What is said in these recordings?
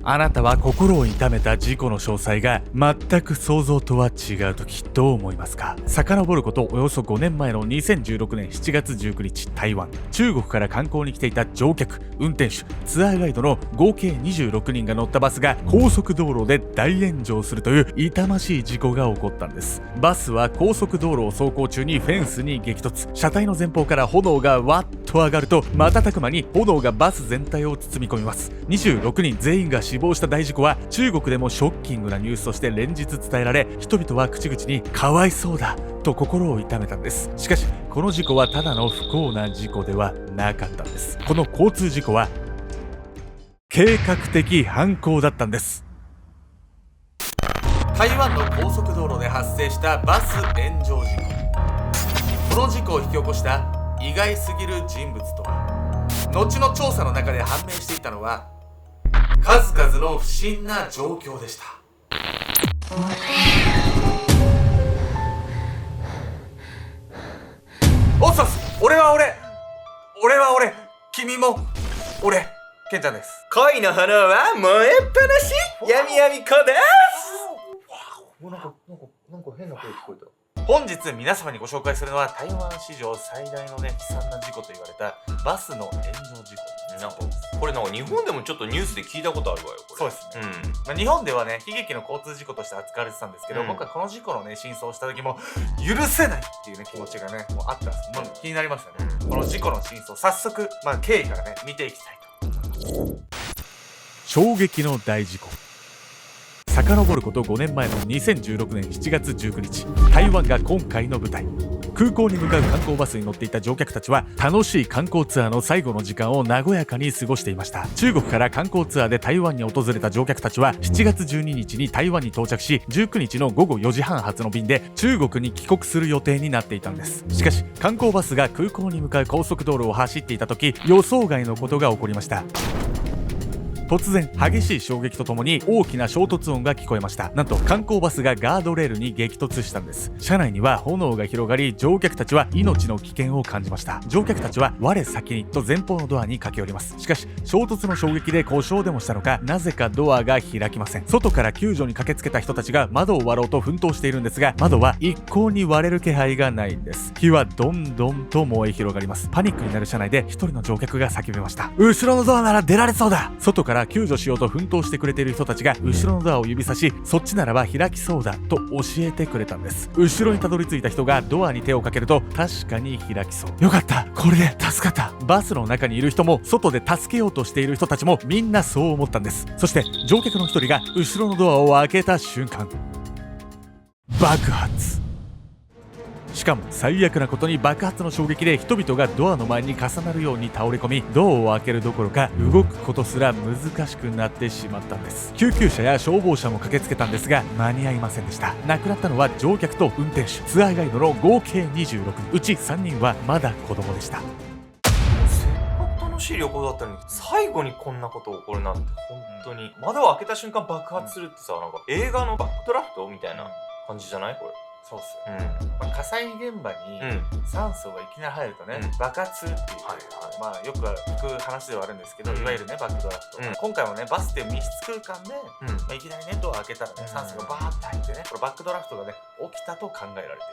あなたは心を痛めた事故の詳細が全く想像とは違うときどう思いますか？遡ることおよそ5年前の2016年7月19日、台湾。中国から観光に来ていた乗客、運転手、ツアーガイドの合計26人が乗ったバスが高速道路で大炎上するという痛ましい事故が起こったんです。バスは高速道路を走行中にフェンスに激突。車体の前方から炎がわっと上がると、瞬く間に炎がバス全体を包み込みます。26人全員が死亡した大事故は中国でもショッキングなニュースとして連日伝えられ、人々は口々にかわいそうだと心を痛めたんです。しかしこの事故はただの不幸な事故ではなかったんです。この交通事故は計画的犯行だったんです。台湾の高速道路で発生したバス炎上事故。この事故を引き起こした意外すぎる人物とは。後の調査の中で判明していたのは数々の不審な状況でした。おっさす、俺は俺君も俺、ケンちゃんです。恋の炎は燃えっぱなし、闇闇子です。なんか変な声聞こえた。本日皆様にご紹介するのは台湾史上最大の悲惨な事故と言われたバスの炎上事故。なんかこれなんか日本でもちょっとニュースで聞いたことあるわよ。これそうですね、日本ではね悲劇の交通事故として扱われてたんですけど、僕はこの事故のね真相をした時も許せないっていうね気持ちがねもうあったんです。気になりますよね、この事故の真相、早速経緯からね見ていきたいと思います。衝撃の大事故。遡ること5年前の2016年7月19日、台湾が今回の舞台。空港に向かう観光バスに乗っていた乗客たちは楽しい観光ツアーの最後の時間を和やかに過ごしていました。中国から観光ツアーで台湾に訪れた乗客たちは7月12日に台湾に到着し、19日の午後4時半発の便で中国に帰国する予定になっていたんです。しかし観光バスが空港に向かう高速道路を走っていた時、予想外のことが起こりました。突然激しい衝撃とともに大きな衝突音が聞こえました。なんと観光バスがガードレールに激突したんです。車内には炎が広がり、乗客たちは命の危険を感じました。乗客たちは我先にと前方のドアに駆け寄ります。しかし衝突の衝撃で故障でもしたのか、なぜかドアが開きません。外から救助に駆けつけた人たちが窓を割ろうと奮闘しているんですが、窓は一向に割れる気配がないんです。火はどんどんと燃え広がります。パニックになる車内で一人の乗客が叫びました。後ろのドアなら出られそうだ。外から救助しようと奮闘してくれている人たちが後ろのドアを指さし、そっちならば開きそうだと教えてくれたんです。後ろにたどり着いた人がドアに手をかけると確かに開きそう。よかった、これで助かった。バスの中にいる人も外で助けようとしている人たちもみんなそう思ったんです。そして乗客の一人が後ろのドアを開けた瞬間、爆発。しかも最悪なことに爆発の衝撃で人々がドアの前に重なるように倒れ込み、ドアを開けるどころか動くことすら難しくなってしまったんです。救急車や消防車も駆けつけたんですが間に合いませんでした。亡くなったのは乗客と運転手、ツアーガイドの合計26人、うち3人はまだ子供でした。せっかく楽しい旅行だったのに最後にこんなこと起こるなんて、本当に窓を開けた瞬間爆発するってさ、なんか映画のバックドラフトみたいな感じじゃないこれ。そうっすよね、火災現場に酸素がいきなり入るとね、爆発するっていう、よく聞く話ではあるんですけど、いわゆるねバックドラフト、今回もねバスって密室空間で、いきなりねドア開けたらね酸素がバーって入ってね、これバックドラフトがね起きたと考えられているんで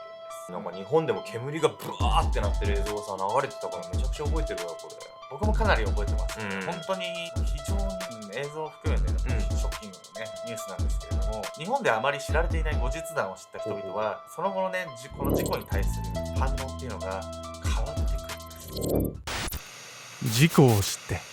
す。なんか日本でも煙がブワーってなってる映像がさ流れてたからめちゃくちゃ覚えてるわこれ。僕もかなり覚えてます、本当に非常に映像を含めて、ショッキングなねニュースなんですけれども、日本であまり知られていない後日談を知った人々はその後のねこの事故に対する反応っていうのが変わってくるんです。事故を知って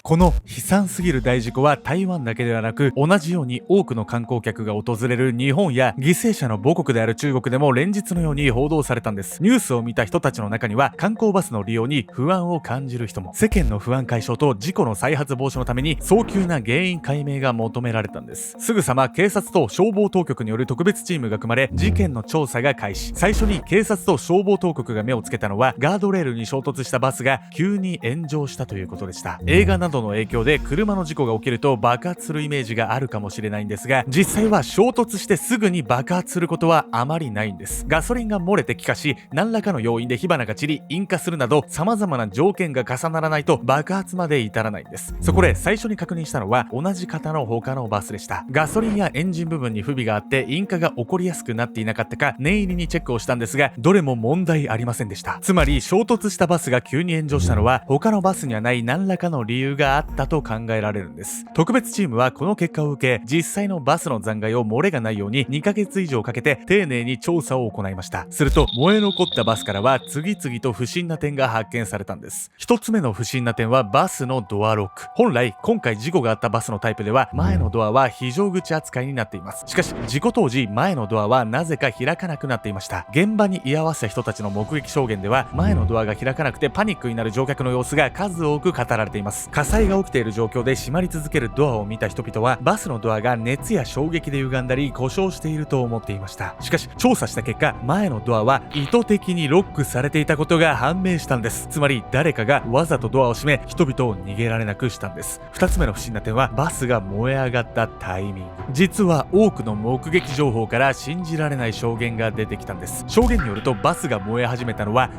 この悲惨すぎる大事故は台湾だけではなく、同じように多くの観光客が訪れる日本や犠牲者の母国である中国でも連日のように報道されたんです。ニュースを見た人たちの中には観光バスの利用に不安を感じる人も。世間の不安解消と事故の再発防止のために早急な原因解明が求められたんです。すぐさま警察と消防当局による特別チームが組まれ、事件の調査が開始。最初に警察と消防当局が目をつけたのは、ガードレールに衝突したバスが急に炎上したということでした。映画などどの影響で車の事故が起きると爆発するイメージがあるかもしれないんですが、実際は衝突してすぐに爆発することはあまりないんです。ガソリンが漏れて気化し、何らかの要因で火花が散り引火するなど様々な条件が重ならないと爆発まで至らないんです。そこで最初に確認したのは同じ型の他のバスでした。ガソリンやエンジン部分に不備があって引火が起こりやすくなっていなかったか念入りにチェックをしたんですが、どれも問題ありませんでした。つまり衝突したバスが急に炎上したのは他のバスにはない何らかの理由があったと考えられるんです。特別チームはこの結果を受け、実際のバスの残骸を漏れがないように2ヶ月以上かけて丁寧に調査を行いました。すると燃え残ったバスからは次々と不審な点が発見されたんです。一つ目の不審な点はバスのドアロック。本来今回事故があったバスのタイプでは前のドアは非常口扱いになっています。しかし事故当時前のドアはなぜか開かなくなっていました。現場に居合わせた人たちの目撃証言では前のドアが開かなくてパニックになる乗客の様子が数多く語られています。火災が起きている状況で閉まり続けるドアを見た人々はバスのドアが熱や衝撃で歪んだり故障していると思っていました。しかし調査した結果、前のドアは意図的にロックされていたことが判明したんです。つまり誰かがわざとドアを閉め人々を逃げられなくしたんです。2つ目の不審な点はバスが燃え上がったタイミング。実は多くの目撃情報から信じられない証言が出てきたんです。証言によるとバスが燃え始めたのは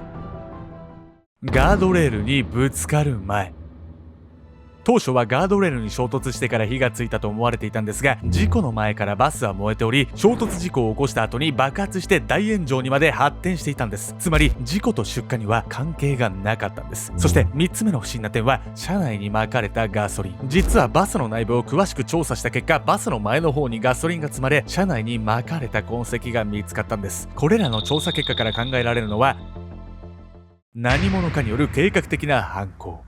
ガードレールにぶつかる前。当初はガードレールに衝突してから火がついたと思われていたんですが、事故の前からバスは燃えており、衝突事故を起こした後に爆発して大炎上にまで発展していたんです。つまり事故と出火には関係がなかったんです。そして3つ目の不審な点は車内に撒かれたガソリン。実はバスの内部を詳しく調査した結果、バスの前の方にガソリンが積まれ車内に撒かれた痕跡が見つかったんです。これらの調査結果から考えられるのは何者かによる計画的な犯行。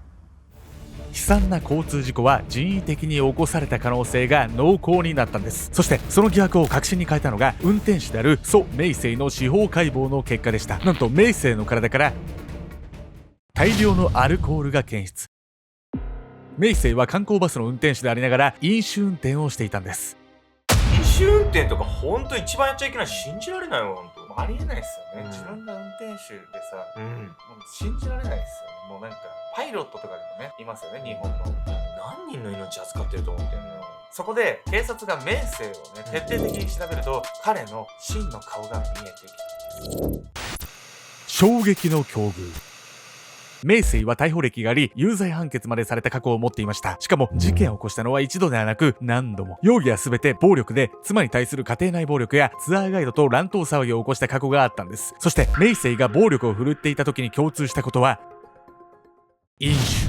悲惨な交通事故は人為的に起こされた可能性が濃厚になったんです。そしてその疑惑を確信に変えたのが運転手である蘇明生の司法解剖の結果でした。なんと明生の体から大量のアルコールが検出。明生は観光バスの運転手でありながら飲酒運転をしていたんです。飲酒運転とかほんと一番やっちゃいけない。信じられないよ、ほんと。ありえないですよね、自分が運転手でさ、もう信じられないですよね。もうなんかパイロットとかでもねいますよね、日本の。何人の命扱ってると思ってんの。そこで警察が明生をね徹底的に調べると彼の真の顔が見えてきたんです。衝撃の境遇。明生は逮捕歴があり有罪判決までされた過去を持っていました。しかも事件を起こしたのは一度ではなく何度も。容疑は全て暴力で、妻に対する家庭内暴力やツアーガイドと乱闘騒ぎを起こした過去があったんです。そして明生が暴力を振るっていた時に共通したことは飲酒。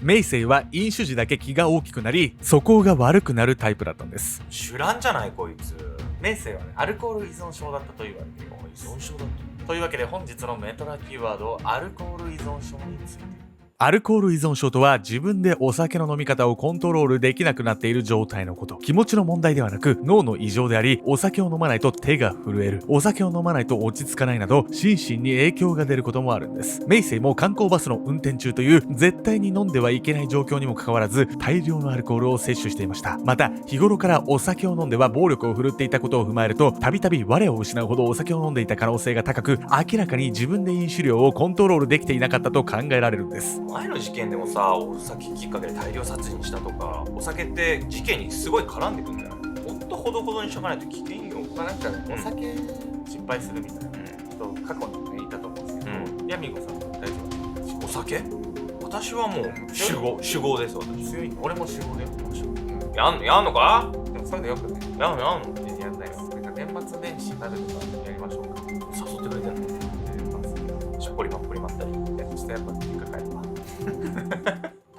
明生は飲酒時だけ気が大きくなり素行が悪くなるタイプだったんです。酒乱じゃないこいつ。明生はねアルコール依存症だったと言われている。依存症だった。というわけで本日のメトラキーワード、アルコール依存症について。アルコール依存症とは自分でお酒の飲み方をコントロールできなくなっている状態のこと。気持ちの問題ではなく脳の異常であり、お酒を飲まないと手が震える、お酒を飲まないと落ち着かないなど心身に影響が出ることもあるんです。メイセイも観光バスの運転中という絶対に飲んではいけない状況にもかかわらず大量のアルコールを摂取していました。また日頃からお酒を飲んでは暴力を振るっていたことを踏まえると、たびたび我を失うほどお酒を飲んでいた可能性が高く、明らかに自分で飲酒量をコントロールできていなかったと考えられるんです。前の事件でもさ、お酒きっかけで大量殺人したとか、お酒って事件にすごい絡んでくんだよ。ほんとほどほどにしとかないと危険よ。まあなんか、お酒失敗するみたいな人、過去にねいたと思うんですけど、ヤミゴさんも大丈夫？お酒？私はもう酒豪です。私強いの。俺も酒豪だよ。やんのか？でもそういうのよくね。やんの？やんないです。なんか年末年始になるとかやりましょうか。誘ってくれてんの？しょっぽりまっぽりまったり。ちょっとやっぱ実家帰るわ。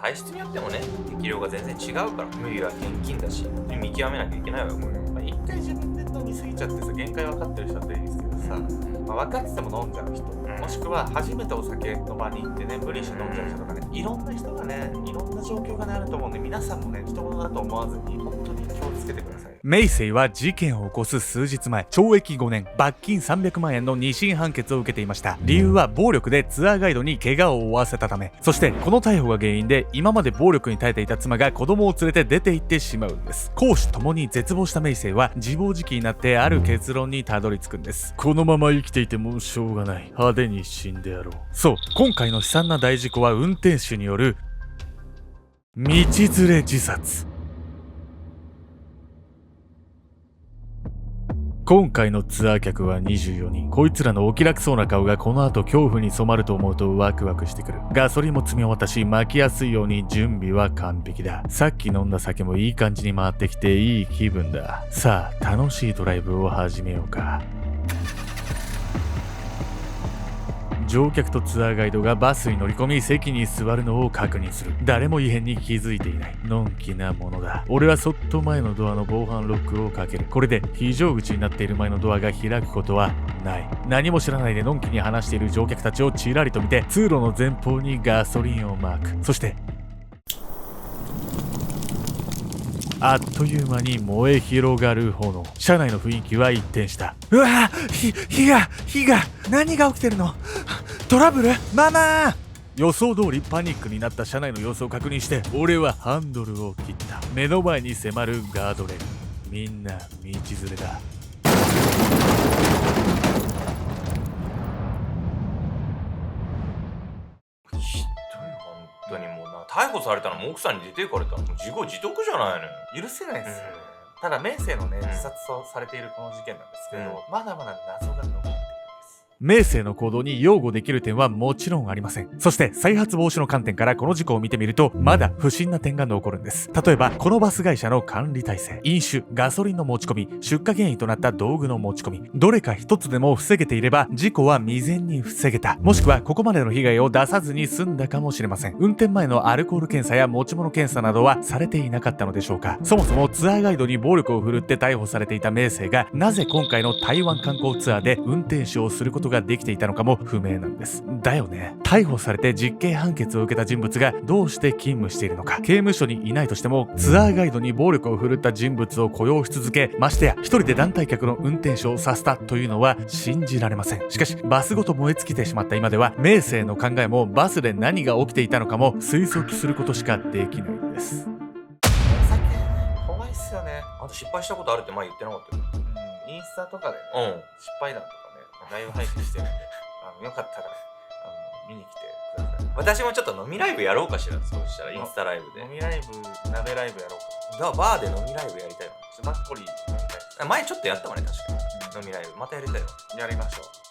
体質によってもね、適量が全然違うから、無理は厳禁だし、見極めなきゃいけないわよ、これ。一回自分で飲みすぎちゃってさ、限界分かってる人だったらいいですけどさ、分かってても飲んじゃう人、もしくは初めてお酒の場に行ってね、無理して飲んじゃう人とかね、いろんな人がね、いろんな状況がねあると思うんで、皆さんもね、人事だと思わずに、本当に気をつけてください。メイセイは事件を起こす数日前、懲役5年、罰金300万円の2審判決を受けていました。理由は暴力でツアーガイドに怪我を負わせたため。そしてこの逮捕が原因で今まで暴力に耐えていた妻が子供を連れて出て行ってしまうんです。公私ともに絶望したメイセイは自暴自棄になってある結論にたどり着くんです。このまま生きていてもしょうがない。派手に死んでやろう。そう、今回の悲惨な大事故は運転手による道連れ自殺。今回のツアー客は24人。こいつらのお気楽そうな顔がこの後恐怖に染まると思うとワクワクしてくる。ガソリンも積み終わったし、巻きやすいように準備は完璧だ。さっき飲んだ酒もいい感じに回ってきていい気分だ。さあ、楽しいドライブを始めようか。乗客とツアーガイドがバスに乗り込み席に座るのを確認する。誰も異変に気づいていない。のんきなものだ。俺はそっと前のドアの防犯ロックをかける。これで非常口になっている前のドアが開くことはない。何も知らないでのんきに話している乗客たちをちらりと見て、通路の前方にガソリンをマーク。そしてあっという間に燃え広がる炎。車内の雰囲気は一転した。うわぁ、火が、何が起きてるの？トラブル？ママ！予想通りパニックになった車内の様子を確認して、俺はハンドルを切った。目の前に迫るガードレール。みんな道連れだ。ひどい、本当にもうな。逮捕されたのも奥さんに出て行かれたのも自業自得じゃないの。許せないですよね。ただ、明生のね、自殺をされているこの事件なんですけど、まだまだ謎が残っているんです。明生の行動に擁護できる点はもちろんありません。そして再発防止の観点からこの事故を見てみると、まだ不審な点が残るんです。例えば、このバス会社の管理体制、飲酒、ガソリンの持ち込み、出火原因となった道具の持ち込み、どれか一つでも防げていれば事故は未然に防げた。もしくはここまでの被害を出さずに済んだかもしれません。運転前のアルコール検査や持ち物検査などはされていなかったのでしょうか。そもそもツアーガイドに暴力を振るって逮捕されていた明生が、なぜ今回の台湾観光ツアーで運転手をすることができていたのかも不明なんです。だよね。逮捕されて実刑判決を受けた人物がどうして勤務しているのか。刑務所にいないとしてもツアーガイドに暴力を振るった人物を雇用し続け、ましてや一人で団体客の運転手をさせたというのは信じられません。しかしバスごと燃え尽きてしまった今では、明生の考えもバスで何が起きていたのかも推測することしかできないんです。お酒怖いっすよね。あんた失敗したことあるって前言ってなかったよ。インスタとかで、失敗談とかね、ライブ配信してね、よかったら見に来てください。私もちょっと飲みライブやろうかしら。そうしたらインスタライブで。飲みライブ、鍋ライブやろうか。バーで飲みライブやりたいわ。マッコリー飲みたい。前ちょっとやったわね、確かに。飲みライブまたやりたいわ。やりましょう。